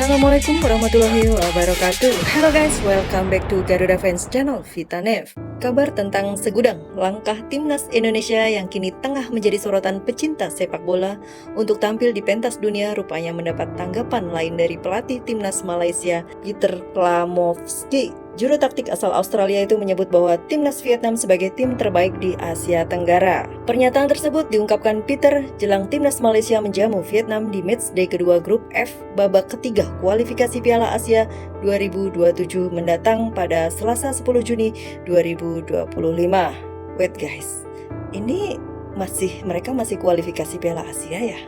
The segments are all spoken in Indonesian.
Assalamualaikum warahmatullahi wabarakatuh. Hello guys, welcome back to Garuda Fans Channel VitaNev. Kabar tentang segudang langkah timnas Indonesia yang kini tengah menjadi sorotan pecinta sepak bola untuk tampil di pentas dunia rupanya mendapat tanggapan lain dari pelatih timnas Malaysia, Peter Klamovski. Juru taktik asal Australia itu menyebut bahwa timnas Vietnam sebagai tim terbaik di Asia Tenggara. Pernyataan tersebut diungkapkan Peter jelang timnas Malaysia menjamu Vietnam di matchday kedua grup F babak ketiga kualifikasi Piala Asia 2027 mendatang pada Selasa 10 Juni 2025. Wait guys, ini mereka masih kualifikasi Piala Asia ya?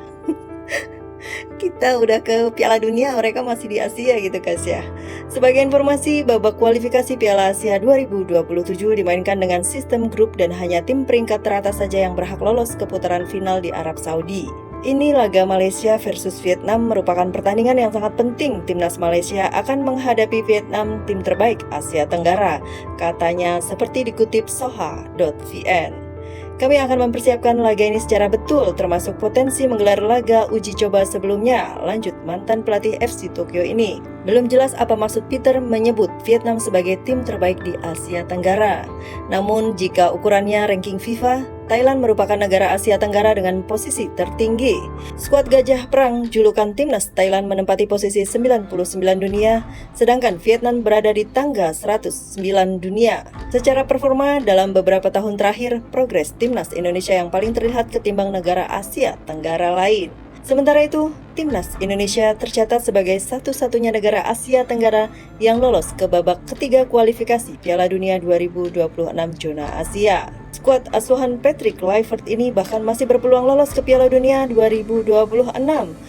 Kita udah ke Piala Dunia, mereka masih di Asia gitu guys ya. Sebagai informasi, babak kualifikasi Piala Asia 2027 dimainkan dengan sistem grup dan hanya tim peringkat teratas saja yang berhak lolos ke putaran final di Arab Saudi. Ini laga Malaysia versus Vietnam merupakan pertandingan yang sangat penting. Timnas Malaysia akan menghadapi Vietnam, tim terbaik Asia Tenggara, katanya seperti dikutip soha.vn. Kami akan mempersiapkan laga ini secara betul, termasuk potensi menggelar laga uji coba sebelumnya, lanjut mantan pelatih FC Tokyo ini. Belum jelas apa maksud Peter menyebut Vietnam sebagai tim terbaik di Asia Tenggara. Namun jika ukurannya ranking FIFA, Thailand merupakan negara Asia Tenggara dengan posisi tertinggi. Skuad Gajah Perang julukan timnas Thailand menempati posisi 99 dunia, sedangkan Vietnam berada di tangga 109 dunia. Secara performa dalam beberapa tahun terakhir, progres timnas Indonesia yang paling terlihat ketimbang negara Asia Tenggara lain. Sementara itu, timnas Indonesia tercatat sebagai satu-satunya negara Asia Tenggara yang lolos ke babak ketiga kualifikasi Piala Dunia 2026 zona Asia. Skuad asuhan Patrick Kluivert ini bahkan masih berpeluang lolos ke Piala Dunia 2026,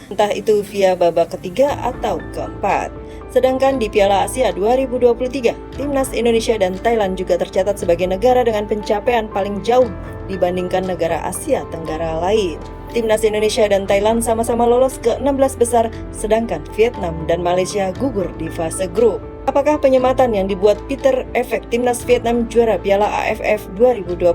entah itu via babak ketiga atau keempat. Sedangkan di Piala Asia 2023, timnas Indonesia dan Thailand juga tercatat sebagai negara dengan pencapaian paling jauh dibandingkan negara Asia Tenggara lain. Timnas Indonesia dan Thailand sama-sama lolos ke 16 besar, sedangkan Vietnam dan Malaysia gugur di fase grup. Apakah penyematan yang dibuat Peter efek timnas Vietnam juara Piala AFF 2024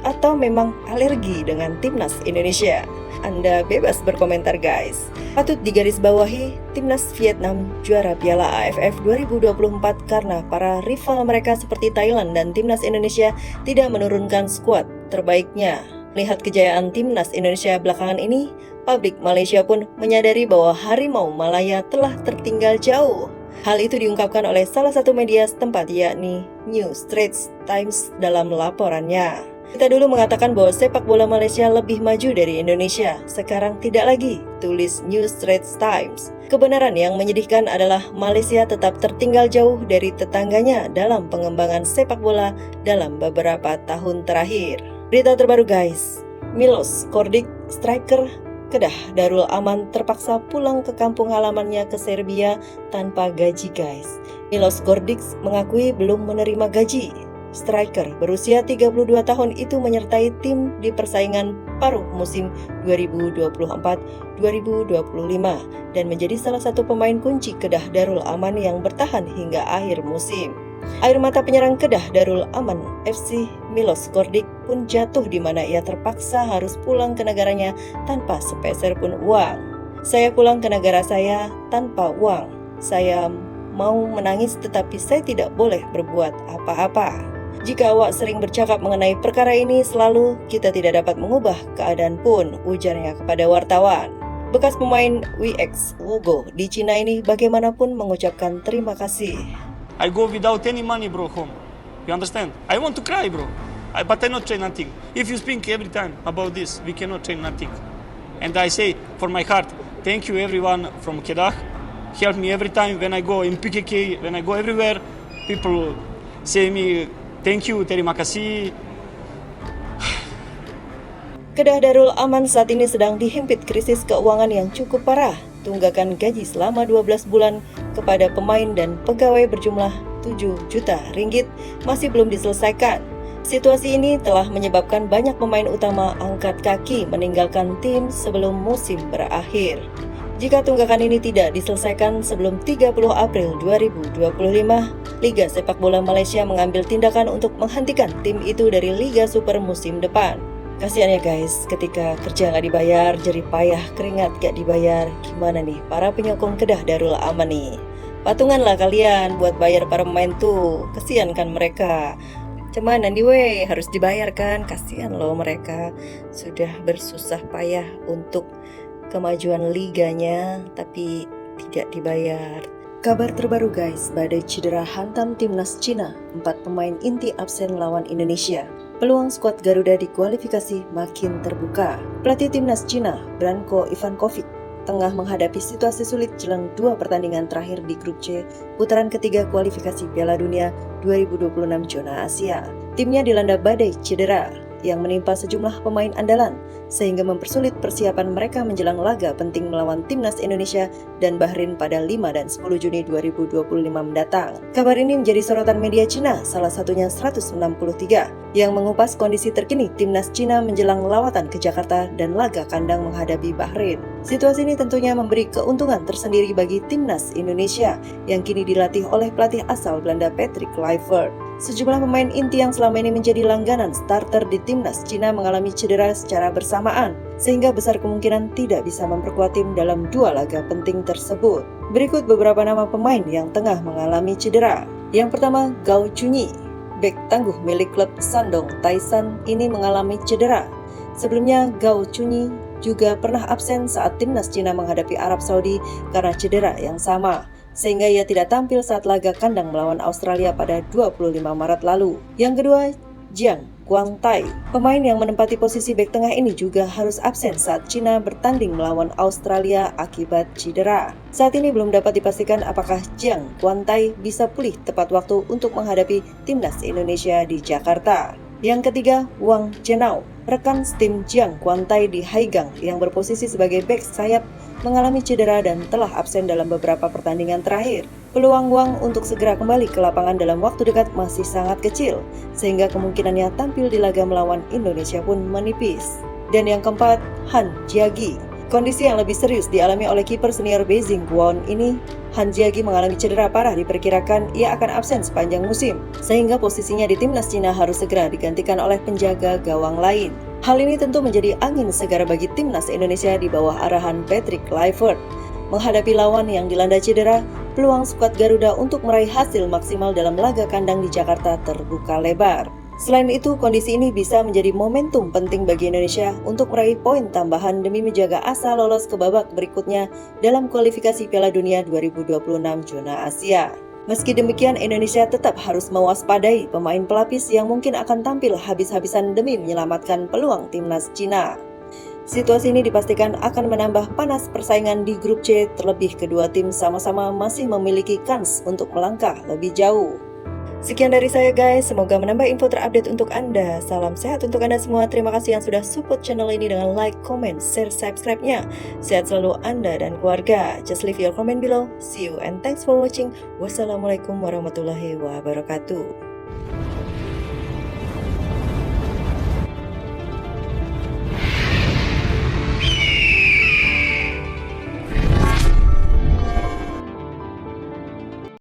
atau memang alergi dengan timnas Indonesia? Anda bebas berkomentar guys. Patut digarisbawahi, timnas Vietnam juara Piala AFF 2024 karena para rival mereka seperti Thailand dan timnas Indonesia tidak menurunkan skuad terbaiknya. Melihat kejayaan timnas Indonesia belakangan ini, publik Malaysia pun menyadari bahwa Harimau Malaya telah tertinggal jauh. Hal itu diungkapkan oleh salah satu media setempat yakni New Straits Times dalam laporannya. Kita dulu mengatakan bahwa sepak bola Malaysia lebih maju dari Indonesia, sekarang tidak lagi, tulis New Straits Times. Kebenaran yang menyedihkan adalah Malaysia tetap tertinggal jauh dari tetangganya dalam pengembangan sepak bola dalam beberapa tahun terakhir. Berita terbaru guys, Milos Kordic, striker Kedah Darul Aman terpaksa pulang ke kampung halamannya ke Serbia tanpa gaji guys. Milos Kordic mengakui belum menerima gaji. Striker berusia 32 tahun itu menyertai tim di persaingan paruh musim 2024-2025 dan menjadi salah satu pemain kunci Kedah Darul Aman yang bertahan hingga akhir musim. Air mata penyerang Kedah Darul Aman FC Milos Kordic pun jatuh di mana ia terpaksa harus pulang ke negaranya tanpa sepeser pun uang. Saya pulang ke negara saya tanpa uang. Saya mau menangis tetapi saya tidak boleh berbuat apa-apa. Jika awak sering bercakap mengenai perkara ini selalu, kita tidak dapat mengubah keadaan pun, ujarnya kepada wartawan. Bekas pemain WX Lugo di Cina ini bagaimanapun mengucapkan terima kasih. I go without any money, bro, home. You understand? I want to cry, bro. But I not train nothing. If you speak every time about this, we cannot train nothing. And I say, for my heart, thank you everyone from Kedah. Help me every time when I go in PKK, when I go everywhere. People say me, thank you, terima kasih. Kedah Darul Aman saat ini sedang dihimpit krisis keuangan yang cukup parah. Tunggakan gaji selama 12 bulan kepada pemain dan pegawai berjumlah 7 juta ringgit masih belum diselesaikan. Situasi ini telah menyebabkan banyak pemain utama angkat kaki meninggalkan tim sebelum musim berakhir. Jika tunggakan ini tidak diselesaikan sebelum 30 April 2025, Liga Sepak Bola Malaysia mengambil tindakan untuk menghentikan tim itu dari Liga Super musim depan. Kasihan ya guys, ketika kerja nggak dibayar, jerih payah, keringat nggak dibayar, gimana nih para penyokong Kedah Darul Aman nih? Patungan lah kalian buat bayar para pemain tuh, kasihan kan mereka. Cuman anyway harus dibayar kan, kasihan loh mereka sudah bersusah payah untuk kemajuan liganya tapi tidak dibayar. Kabar terbaru guys, badai cedera hantam timnas Cina, 4 pemain inti absen lawan Indonesia. Peluang skuad Garuda di kualifikasi makin terbuka. Pelatih timnas Cina, Branko Ivankovic, tengah menghadapi situasi sulit jelang 2 pertandingan terakhir di grup C putaran ketiga kualifikasi Piala Dunia 2026 zona Asia. Timnya dilanda badai cedera yang menimpa sejumlah pemain andalan sehingga mempersulit persiapan mereka menjelang laga penting melawan timnas Indonesia dan Bahrain pada 5 dan 10 Juni 2025 mendatang. Kabar ini menjadi sorotan media Cina, salah satunya 163, yang mengupas kondisi terkini timnas Cina menjelang lawatan ke Jakarta dan laga kandang menghadapi Bahrain. Situasi ini tentunya memberi keuntungan tersendiri bagi timnas Indonesia yang kini dilatih oleh pelatih asal Belanda Patrick Kluivert. Sejumlah pemain inti yang selama ini menjadi langganan starter di timnas Cina mengalami cedera secara bersamaan, sehingga besar kemungkinan tidak bisa memperkuat tim dalam 2 laga penting tersebut. Berikut beberapa nama pemain yang tengah mengalami cedera. Yang pertama, Gao Chunyi, bek tangguh milik klub Shandong Taishan ini mengalami cedera. Sebelumnya, Gao Chunyi juga pernah absen saat timnas Cina menghadapi Arab Saudi karena cedera yang sama, sehingga ia tidak tampil saat laga kandang melawan Australia pada 25 Maret lalu. Yang kedua, Jiang Guangtai. Pemain yang menempati posisi bek tengah ini juga harus absen saat Cina bertanding melawan Australia akibat cedera. Saat ini belum dapat dipastikan apakah Jiang Guangtai bisa pulih tepat waktu untuk menghadapi timnas Indonesia di Jakarta. Yang ketiga, Wang Zhenao, rekan tim Jiang Guangtai di Haigang yang berposisi sebagai bek sayap mengalami cedera dan telah absen dalam beberapa pertandingan terakhir. Peluang Wang untuk segera kembali ke lapangan dalam waktu dekat masih sangat kecil, sehingga kemungkinannya tampil di laga melawan Indonesia pun menipis. Dan yang keempat, Han Jiagi. Kondisi yang lebih serius dialami oleh kiper senior Beijing Guoan ini. Han Jiagi mengalami cedera parah, diperkirakan ia akan absen sepanjang musim, sehingga posisinya di timnas Cina harus segera digantikan oleh penjaga gawang lain. Hal ini tentu menjadi angin segar bagi timnas Indonesia di bawah arahan Patrick Kluivert. Menghadapi lawan yang dilanda cedera, peluang skuad Garuda untuk meraih hasil maksimal dalam laga kandang di Jakarta terbuka lebar. Selain itu, kondisi ini bisa menjadi momentum penting bagi Indonesia untuk meraih poin tambahan demi menjaga asa lolos ke babak berikutnya dalam kualifikasi Piala Dunia 2026 zona Asia. Meski demikian, Indonesia tetap harus mewaspadai pemain pelapis yang mungkin akan tampil habis-habisan demi menyelamatkan peluang timnas Cina. Situasi ini dipastikan akan menambah panas persaingan di grup C, terlebih kedua tim sama-sama masih memiliki kans untuk melangkah lebih jauh. Sekian dari saya guys, semoga menambah info terupdate untuk Anda. Salam sehat untuk Anda semua. Terima kasih yang sudah support channel ini dengan like, comment, share, subscribe-nya. Sehat selalu Anda dan keluarga. Just leave your comment below. See you and thanks for watching. Wassalamualaikum warahmatullahi wabarakatuh.